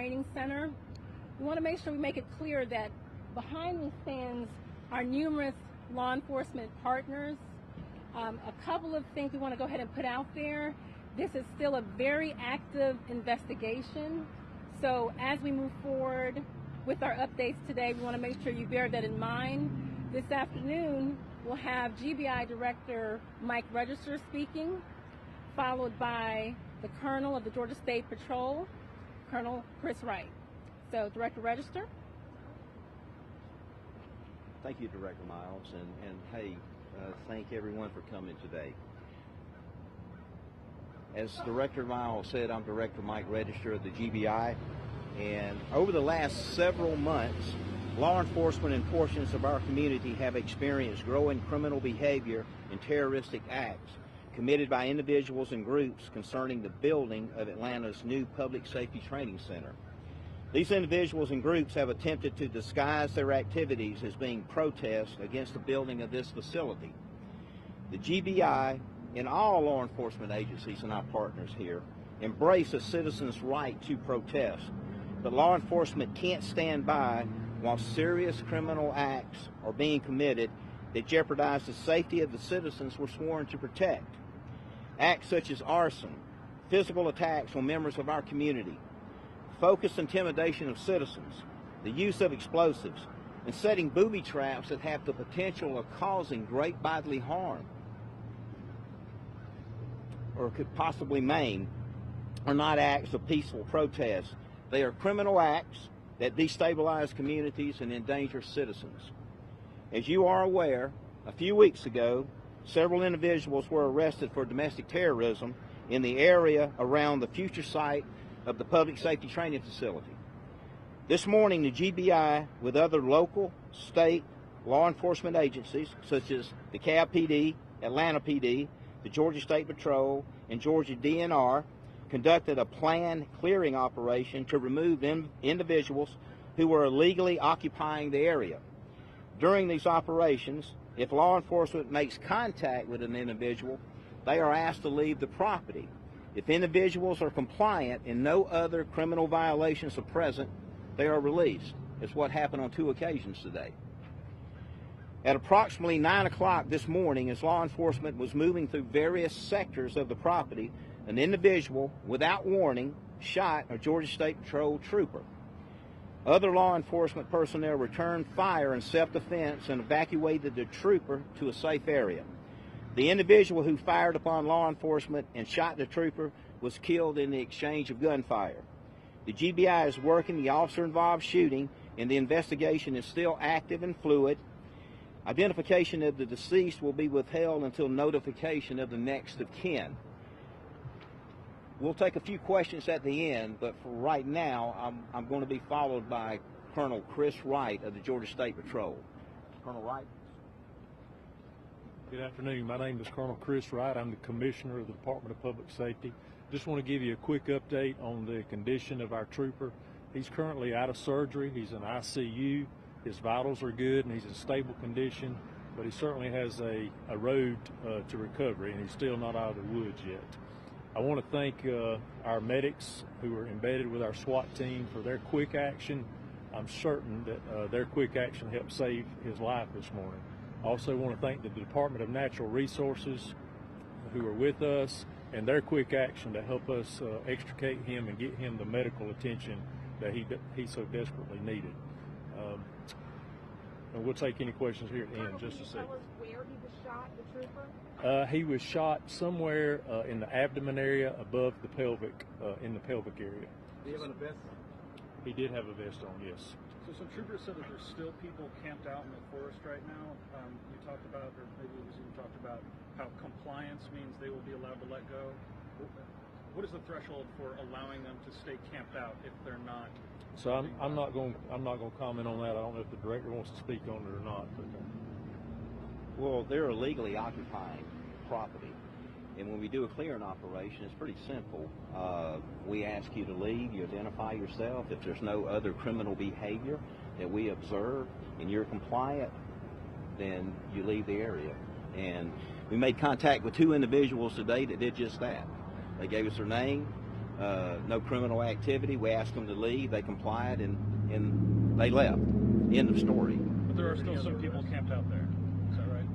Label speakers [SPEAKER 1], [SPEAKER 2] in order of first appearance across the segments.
[SPEAKER 1] Training Center. We want to make sure we make it clear that behind these stands are numerous law enforcement partners. A couple of things we want to go ahead and put out there. This is still a very active investigation. So as we move forward with our updates today, we want to make sure you bear that in mind. This afternoon, we'll have GBI Director Mike Register speaking, followed by the Colonel of the Georgia State Patrol, Colonel Chris Wright. So, Director Register.
[SPEAKER 2] Thank you, Director Miles, and hey, thank everyone for coming today. As Director Miles said, I'm Director Mike Register of the GBI, and over the last several months, law enforcement and portions of our community have experienced growing criminal behavior and terroristic acts committed by individuals and groups concerning the building of Atlanta's new Public Safety Training Center. These individuals and groups have attempted to disguise their activities as being protests against the building of this facility. The GBI and all law enforcement agencies and our partners here embrace a citizen's right to protest, but law enforcement can't stand by while serious criminal acts are being committed that jeopardize the safety of the citizens we're sworn to protect. Acts such as arson, physical attacks on members of our community, focused intimidation of citizens, the use of explosives, and setting booby traps that have the potential of causing great bodily harm or could possibly maim are not acts of peaceful protest. They are criminal acts that destabilize communities and endanger citizens. As you are aware, a few weeks ago, several individuals were arrested for domestic terrorism in the area around the future site of the Public Safety Training Facility. This morning, the GBI, with other local, state, law enforcement agencies, such as the Cab PD, Atlanta PD, the Georgia State Patrol, and Georgia DNR, conducted a planned clearing operation to remove individuals who were illegally occupying the area. During these operations, if law enforcement makes contact with an individual, they are asked to leave the property. If individuals are compliant and no other criminal violations are present, they are released. It's what happened on 2 occasions today. At approximately 9 o'clock this morning, as law enforcement was moving through various sectors of the property, an individual, without warning, shot a Georgia State Patrol trooper. Other law enforcement personnel returned fire in self-defense and evacuated the trooper to a safe area. The individual who fired upon law enforcement and shot the trooper was killed in the exchange of gunfire. The GBI is working the officer-involved shooting, and the investigation is still active and fluid. Identification of the deceased will be withheld until notification of the next of kin. We'll take a few questions at the end, but for right now, I'm going to be followed by Colonel Chris Wright of the Georgia State Patrol. Colonel Wright.
[SPEAKER 3] Good afternoon. My name is Colonel Chris Wright. I'm the Commissioner of the Department of Public Safety. Just want to give you a quick update on the condition of our trooper. He's currently out of surgery. He's in ICU. His vitals are good and he's in stable condition, but he certainly has a road to recovery, and he's still not out of the woods yet. I want to thank our medics who are embedded with our SWAT team for their quick action. I'm certain that their quick action helped save his life this morning. I also want to thank the Department of Natural Resources who are with us and their quick action to help us extricate him and get him the medical attention that he so desperately needed. And we'll take any questions here at the end just a second.
[SPEAKER 1] Tell us where he was shot, the trooper?
[SPEAKER 3] He was shot somewhere in the abdomen area above the pelvic, in the pelvic area.
[SPEAKER 4] Did he have a vest on?
[SPEAKER 3] He did have a vest on, yes.
[SPEAKER 4] So some troopers said that there's still people camped out in the forest right now. You talked about, or maybe it was you talked about, how compliance means they will be allowed to let go. What is the threshold for allowing them to stay camped out if they're not?
[SPEAKER 3] So I'm not going to comment on that. I don't know if the director wants to speak on it or not. But,
[SPEAKER 2] Well, they're illegally occupying property, and when we do a clearing operation, it's pretty simple. We ask you to leave, you identify yourself. If there's no other criminal behavior that we observe and you're compliant, then you leave the area. And we made contact with 2 individuals today that did just that. They gave us their name, no criminal activity. We asked them to leave. They complied, and they left. End of story.
[SPEAKER 4] But there are still some people camped out there. Is that right?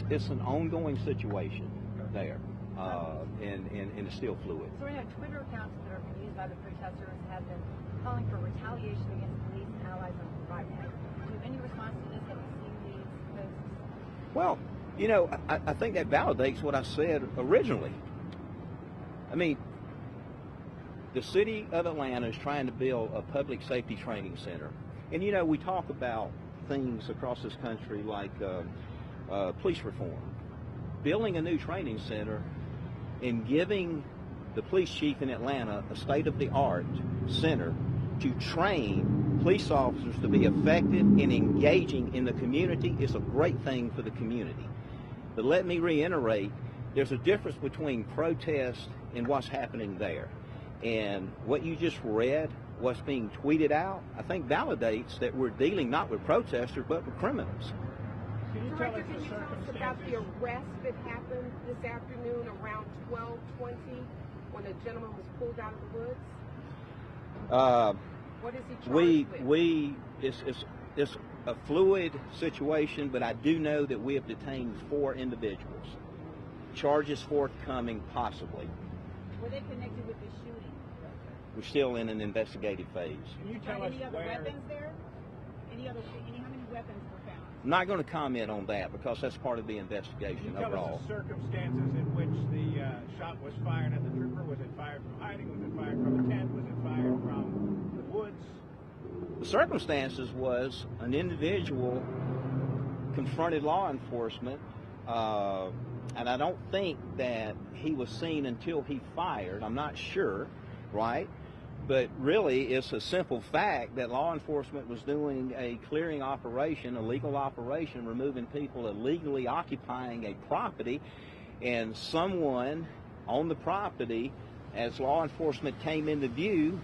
[SPEAKER 2] It's an ongoing situation there, and it's still fluid.
[SPEAKER 5] So we have Twitter accounts that are being used by the protesters have been calling for retaliation against police and allies on Friday. Do you have any response to this? Have you seen these posts?
[SPEAKER 2] Well, you know, I think that validates what I said originally. I mean, the city of Atlanta is trying to build a public safety training center. And, you know, we talk about things across this country like police reform. Building a new training center and giving the police chief in Atlanta a state-of-the-art center to train police officers to be effective and engaging in the community is a great thing for the community. But let me reiterate, there's a difference between protest and what's happening there. And what you just read, what's being tweeted out, I think validates that we're dealing not with protesters, but with criminals.
[SPEAKER 6] Director, can you tell us about the arrest that happened this afternoon around 12:20 when a gentleman was pulled out of the woods? What is he charged with?
[SPEAKER 2] It's a fluid situation, but I do know that we have detained 4 individuals. Charges forthcoming, possibly.
[SPEAKER 5] Were they connected with the shooting?
[SPEAKER 2] We're still in an investigative phase.
[SPEAKER 5] Can you tell us any other weapons there? How many weapons were found?
[SPEAKER 2] I'm not going to comment on that because that's part of the investigation overall.
[SPEAKER 7] Tell us the circumstances in which the shot was fired at the trooper. Was it fired from hiding? Was it fired from a tent? Was it fired from the woods?
[SPEAKER 2] The circumstances was an individual confronted law enforcement, and I don't think that he was seen until he fired. I'm not sure, right? But really, it's a simple fact that law enforcement was doing a clearing operation, a legal operation, removing people illegally occupying a property, and someone on the property, as law enforcement came into view,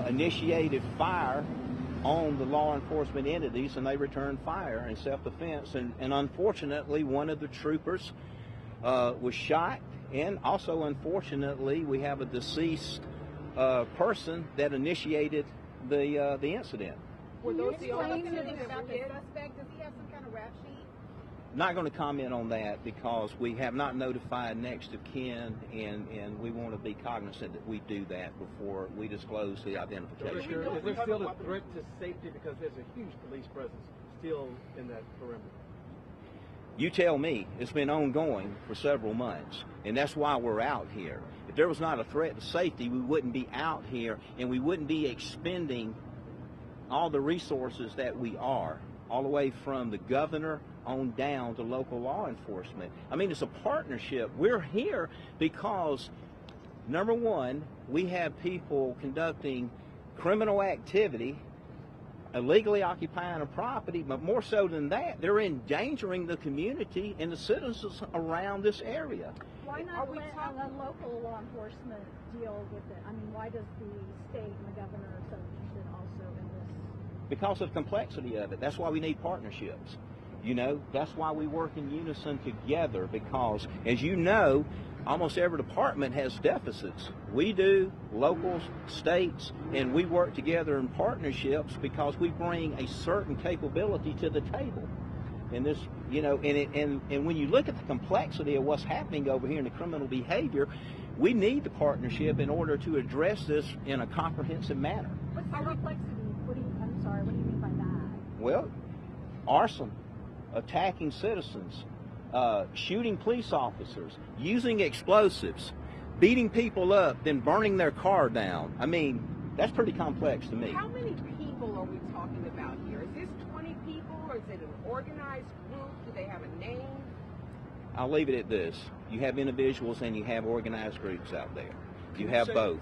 [SPEAKER 2] initiated fire on the law enforcement entities, and they returned fire in self-defense. And unfortunately, one of the troopers was shot, and also, unfortunately, we have a deceased person that initiated the incident.
[SPEAKER 6] Were those the only
[SPEAKER 5] Anything
[SPEAKER 6] things
[SPEAKER 5] about
[SPEAKER 6] that
[SPEAKER 5] the
[SPEAKER 6] were hit?
[SPEAKER 5] suspect? Does he have some kind of rap sheet?
[SPEAKER 2] Not going to comment on that because we have not notified next of kin, and we want to be cognizant that we do that before we disclose the identification.
[SPEAKER 8] Is there still a threat to safety because there's a huge police presence still in that perimeter?
[SPEAKER 2] You tell me. It's been ongoing for several months, and that's why we're out here. If there was not a threat to safety, we wouldn't be out here, and we wouldn't be expending all the resources that we are, all the way from the governor on down to local law enforcement. I mean, it's a partnership. We're here because, number one, we have people conducting criminal activity, illegally occupying a property, but more so than that, they're endangering the community and the citizens around this area.
[SPEAKER 5] Why not let a local law enforcement deal with it? I mean, why does the state and the governor are so interested also in this?
[SPEAKER 2] Because of the complexity of it. That's why we need partnerships. You know, that's why we work in unison together, because, as you know, almost every department has deficits. We do, locals, states, and we work together in partnerships because we bring a certain capability to the table. And this, you know, and when you look at the complexity of what's happening over here in the criminal behavior, we need the partnership in order to address this in a comprehensive manner.
[SPEAKER 5] What's the complexity? What do you mean by that?
[SPEAKER 2] Well, arson, attacking citizens, shooting police officers, using explosives, beating people up, then burning their car down. I mean, that's pretty complex to me.
[SPEAKER 6] How many people are we talking about here? Is this 20 people, or is it an organized group? Do they have a name?
[SPEAKER 2] I'll leave it at this. You have individuals and you have organized groups out there. You have both.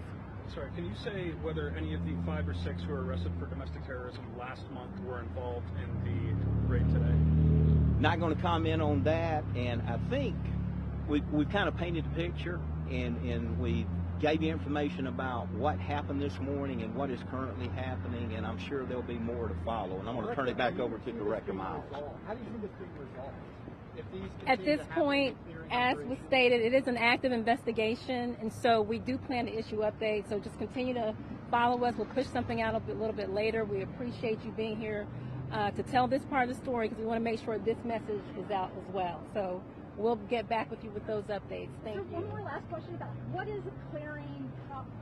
[SPEAKER 4] Sorry, can you say whether any of the 5 or 6 who were arrested for domestic terrorism last month were involved in the raid today?
[SPEAKER 2] Not going to comment on that, and I think we've kind of painted the picture, and we gave you information about what happened this morning and what is currently happening, and I'm sure there'll be more to follow. And I'm going to turn it back over to Director Miles.
[SPEAKER 8] How do you think this being resolved? if these
[SPEAKER 1] At
[SPEAKER 8] continue
[SPEAKER 1] this
[SPEAKER 8] to happen,
[SPEAKER 1] point,
[SPEAKER 8] the clearing
[SPEAKER 1] as was
[SPEAKER 8] operation-
[SPEAKER 1] stated, it is an active investigation, and so we do plan to issue updates. So just continue to follow us. We'll push something out a little bit later. We appreciate you being here to tell this part of the story because we want to make sure this message is out as well. So we'll get back with you with those updates. Thank
[SPEAKER 9] So
[SPEAKER 1] you.
[SPEAKER 9] one more last question about what is a clearing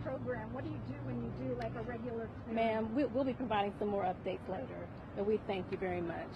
[SPEAKER 9] program? What do you do when you do like a regular clearing?
[SPEAKER 1] Ma'am, we'll be providing some more updates later, but we thank you very much.